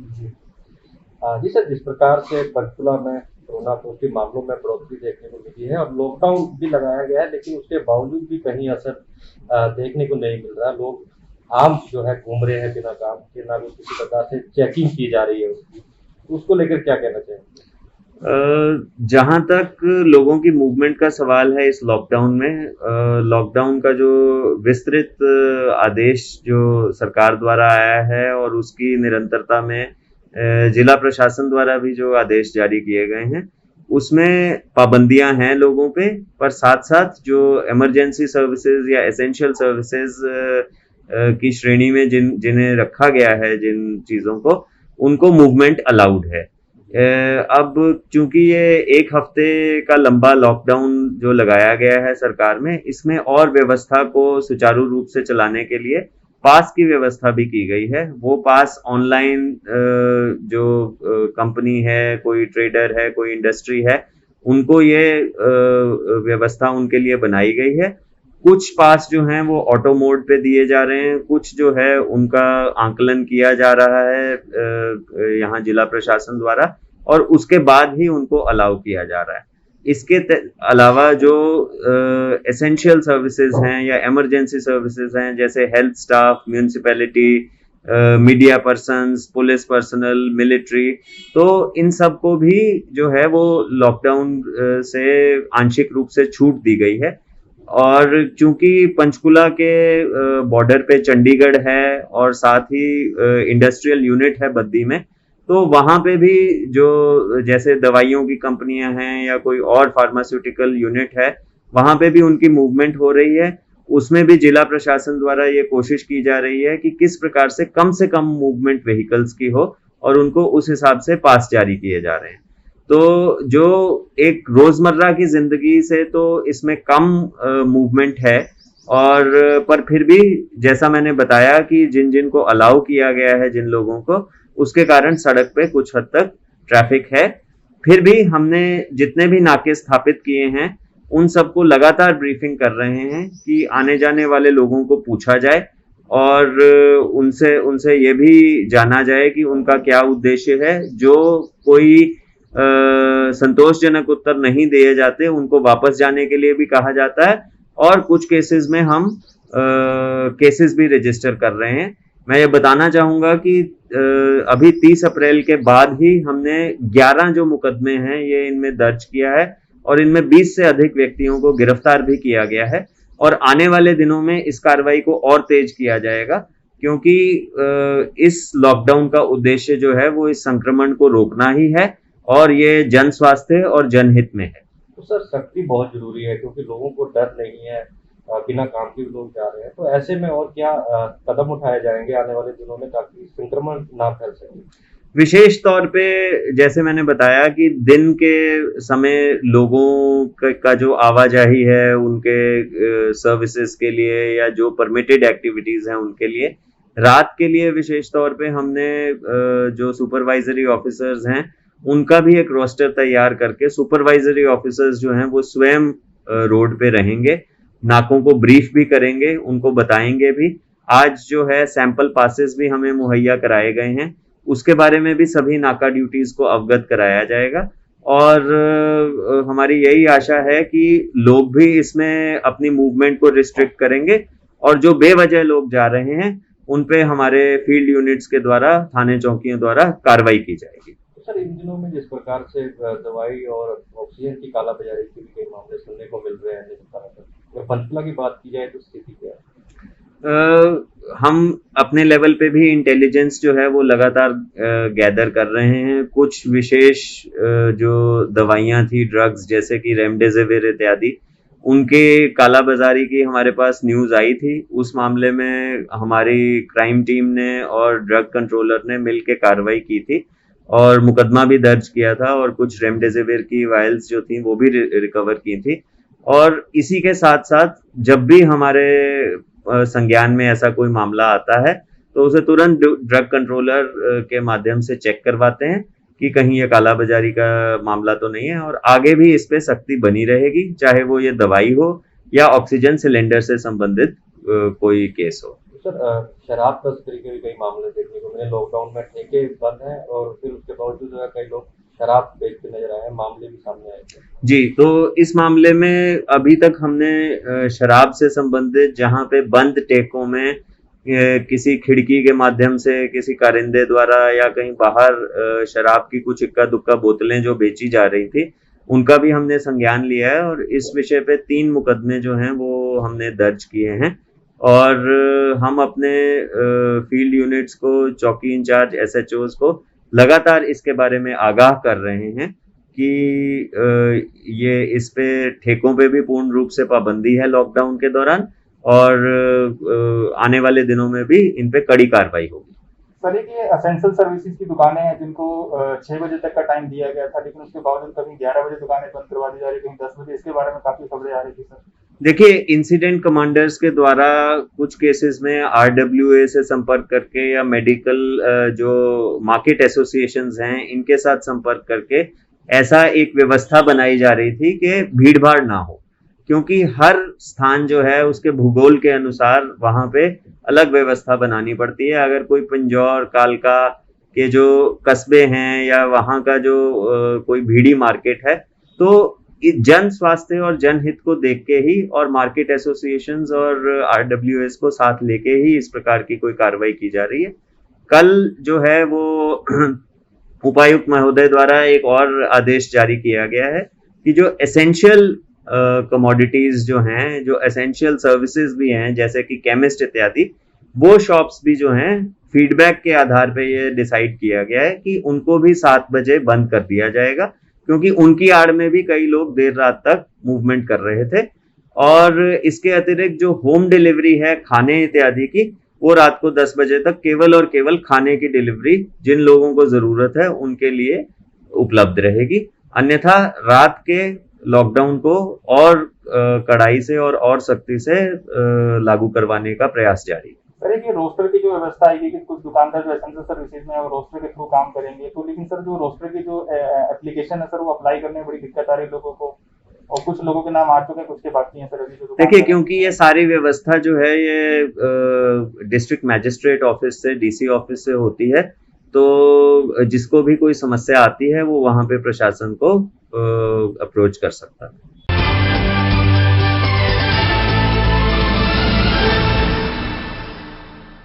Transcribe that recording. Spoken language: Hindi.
जी। जी सर, जिस प्रकार से पंचकुला में कोरोना पॉजिटिव मामलों में बढ़ोतरी देखने को मिली है और लॉकडाउन भी लगाया गया है, लेकिन उसके बावजूद भी कहीं असर देखने को नहीं मिल रहा। लोग आम जो है घूम रहे हैं बिना काम के, ना भी किसी प्रकार से चेकिंग की जा रही है उसकी। उसको लेकर क्या कहना चाहेंगे? जहां तक लोगों की मूवमेंट का सवाल है इस लॉकडाउन में, लॉकडाउन का जो विस्तृत आदेश जो सरकार द्वारा आया है और उसकी निरंतरता में जिला प्रशासन द्वारा भी जो आदेश जारी किए गए हैं उसमें पाबंदियां हैं लोगों पे, पर साथ साथ जो इमरजेंसी सर्विसेज या एसेंशियल सर्विसेज की श्रेणी में जिन्हें रखा गया है, जिन चीजों को, उनको मूवमेंट अलाउड है। अब चूंकि ये एक हफ्ते का लंबा लॉकडाउन जो लगाया गया है सरकार में, इसमें और व्यवस्था को सुचारू रूप से चलाने के लिए पास की व्यवस्था भी की गई है। वो पास ऑनलाइन जो कंपनी है, कोई ट्रेडर है, कोई इंडस्ट्री है, उनको ये व्यवस्था उनके लिए बनाई गई है। कुछ पास जो हैं वो ऑटो मोड पे दिए जा रहे हैं, कुछ जो है उनका आंकलन किया जा रहा है यहाँ जिला प्रशासन द्वारा, और उसके बाद ही उनको अलाउ किया जा रहा है। इसके अलावा जो एसेंशियल सर्विसेज हैं या इमरजेंसी सर्विसेज हैं, जैसे health staff, municipality, media persons, police personal, military, तो इन सबको भी जो है वो लॉकडाउन से आंशिक रूप से छूट दी गई है। और चूंकि पंचकुला के बॉर्डर पे चंडीगढ़ है और साथ ही इंडस्ट्रियल यूनिट है बद्दी में, तो वहां पे भी जो जैसे दवाइयों की कंपनियां हैं या कोई और फार्मास्यूटिकल यूनिट है, वहां पे भी उनकी मूवमेंट हो रही है। उसमें भी जिला प्रशासन द्वारा ये कोशिश की जा रही है कि किस प्रकार से कम मूवमेंट व्हीकल्स की हो, और उनको उस हिसाब से पास जारी किए जा रहे हैं। तो जो एक रोजमर्रा की जिंदगी से तो इसमें कम मूवमेंट है, और पर फिर भी जैसा मैंने बताया कि जिन जिन को अलाउ किया गया है, जिन लोगों को, उसके कारण सड़क पे कुछ हद तक ट्रैफिक है। फिर भी हमने जितने भी नाके स्थापित किए हैं उन सबको लगातार ब्रीफिंग कर रहे हैं कि आने जाने वाले लोगों को पूछा जाए और उनसे उनसे ये भी जाना जाए कि उनका क्या उद्देश्य है। जो कोई संतोषजनक उत्तर नहीं दिए जाते उनको वापस जाने के लिए भी कहा जाता है, और कुछ केसेस में हम केसेस भी रजिस्टर कर रहे हैं। मैं ये बताना चाहूंगा कि अभी 30 अप्रैल के बाद ही हमने 11 जो मुकदमे हैं ये इनमें दर्ज किया है, और इनमें 20 से अधिक व्यक्तियों को गिरफ्तार भी किया गया है। और आने वाले दिनों में इस कार्रवाई को और तेज किया जाएगा, क्योंकि इस लॉकडाउन का उद्देश्य जो है वो इस संक्रमण को रोकना ही है, और ये जन स्वास्थ्य और जनहित में है। तो सर, सख्ती बहुत जरूरी है क्योंकि लोगों को डर नहीं है, बिना काम के भी लोग जा रहे हैं। तो ऐसे में और क्या कदम उठाए जाएंगे आने वाले दिनों में ताकि संक्रमण ना फैल सके? विशेष तौर पे जैसे मैंने बताया कि दिन के समय लोगों का जो आवाजाही है उनके सर्विसेज के लिए या जो परमिटेड एक्टिविटीज हैं उनके लिए, रात के लिए विशेष तौर पे हमने जो सुपरवाइजरी ऑफिसर्स हैं उनका भी एक रोस्टर तैयार करके, सुपरवाइजरी ऑफिसर्स जो हैं वो स्वयं रोड पे रहेंगे, नाकों को ब्रीफ भी करेंगे, उनको बताएंगे भी। आज जो है सैंपल पासेस भी हमें मुहैया कराए गए हैं, उसके बारे में भी सभी नाका ड्यूटीज को अवगत कराया जाएगा। और हमारी यही आशा है कि लोग भी इसमें अपनी मूवमेंट को रिस्ट्रिक्ट करेंगे, और जो बेवजह लोग जा रहे हैं उन पे हमारे फील्ड यूनिट्स के द्वारा, थाने चौकियों द्वारा कार्रवाई की जाएगी। तो सर, इन दिनों में जिस प्रकार से दवाई और ऑक्सीजन की कालाबाजारी के भी कई मामले सुनने को मिल रहे हैं, जिस तरह से अगर पंचकुला की बात की जाए तो स्थिति क्या है? हम अपने लेवल पे भी इंटेलिजेंस जो है वो लगातार गैदर कर रहे हैं। कुछ विशेष जो दवाइयां थी, ड्रग्स जैसे कि रेमडेसिविर इत्यादि, उनके कालाबाजारी की हमारे पास न्यूज आई थी। उस मामले में हमारी क्राइम टीम ने और ड्रग कंट्रोलर ने मिलकर कार्रवाई की थी और मुकदमा भी दर्ज किया था, और कुछ रेमडेसिविर की वायल्स जो थी वो भी रिकवर की थी। और इसी के साथ साथ जब भी हमारे संज्ञान में ऐसा कोई मामला आता है तो उसे तुरंत ड्रग कंट्रोलर के माध्यम से चेक करवाते हैं कि कहीं ये कालाबाजारी का मामला तो नहीं है, और आगे भी इस पे सख्ती बनी रहेगी, चाहे वो ये दवाई हो या ऑक्सीजन सिलेंडर से संबंधित कोई केस हो। सर शराब तस्करी के भी कई मामले देखने को मिले। लॉकडाउन में ठेके बंद हैं और फिर उसके बावजूद जो है कई लोग शराब बेचते नजर आए हैं, मामले भी सामने आए थे। जी, तो इस मामले में अभी तक हमने शराब से संबंधित जहाँ पे बंद ठेकों में किसी खिड़की के माध्यम से किसी कारिंदे द्वारा या कहीं बाहर शराब की कुछ इक्का दुक्का बोतलें जो बेची जा रही थी, उनका भी हमने संज्ञान लिया है और इस विषय पे 3 मुकदमे जो हैं वो हमने दर्ज किए हैं और हम अपने फील्ड यूनिट्स को, चौकी इंचार्ज एसएचओज को लगातार इसके बारे में आगाह कर रहे हैं कि ये इस पे ठेकों पे भी पूर्ण रूप से पाबंदी है लॉकडाउन के दौरान और आने वाले दिनों में भी इन पे कड़ी कार्रवाई होगी। सर ये असेंशियल सर्विसेज की दुकानें हैं जिनको 6 बजे तक का टाइम दिया गया था, लेकिन उसके बावजूद कभी 11 बजे दुकानें बंद करवा दी जा रही, कहीं 10 बजे, इसके बारे में काफी खबरें आ रही थी सर। देखिए, इंसिडेंट कमांडर्स के द्वारा कुछ केसेस में आरडब्ल्यूए से संपर्क करके या मेडिकल जो मार्केट एसोसिएशंस हैं इनके साथ संपर्क करके ऐसा एक व्यवस्था बनाई जा रही थी कि भीड़ भाड़ ना हो, क्योंकि हर स्थान जो है उसके भूगोल के अनुसार वहां पे अलग व्यवस्था बनानी पड़ती है। अगर कोई पिंजौर, कालका के जो कस्बे हैं या वहां का जो कोई भीड़ी मार्केट है, तो जन स्वास्थ्य और जनहित को देख के ही और मार्केट एसोसिएशंस और आरडब्ल्यूएस को साथ लेके ही इस प्रकार की कोई कार्रवाई की जा रही है। कल जो है वो उपायुक्त महोदय द्वारा एक और आदेश जारी किया गया है कि जो एसेंशियल कमोडिटीज जो हैं, जो एसेंशियल सर्विसेज भी हैं जैसे कि केमिस्ट इत्यादि, वो शॉप्स भी जो हैं फीडबैक के आधार पे ये डिसाइड किया गया है कि उनको भी 7 बजे बंद कर दिया जाएगा, क्योंकि उनकी आड़ में भी कई लोग देर रात तक मूवमेंट कर रहे थे। और इसके अतिरिक्त जो होम डिलीवरी है खाने इत्यादि की, वो रात को 10 बजे तक केवल और केवल खाने की डिलीवरी जिन लोगों को जरूरत है उनके लिए उपलब्ध रहेगी। अन्यथा रात के लॉकडाउन को और कड़ाई से और सख्ती से लागू करवाने का प्रयास जारी है। सर ये रोस्टर की जो व्यवस्था आएगी कि कुछ दुकानदार जो एसेंशियल सर्विसेज में रोस्टर के थ्रू काम करेंगे, तो लेकिन सर जो रोस्टर की जो एप्लीकेशन है सर वो अप्लाई करने में बड़ी दिक्कत आ रही है लोगों को, और कुछ लोगों के नाम आ चुके हैं, कुछ के बाकी हैं सर अभी जो। देखिए, क्योंकि ये सारी व्यवस्था जो है ये डिस्ट्रिक्ट मैजिस्ट्रेट ऑफिस से, डीसी ऑफिस से होती है, तो जिसको भी कोई समस्या आती है वो वहां पे प्रशासन को अप्रोच कर सकता है।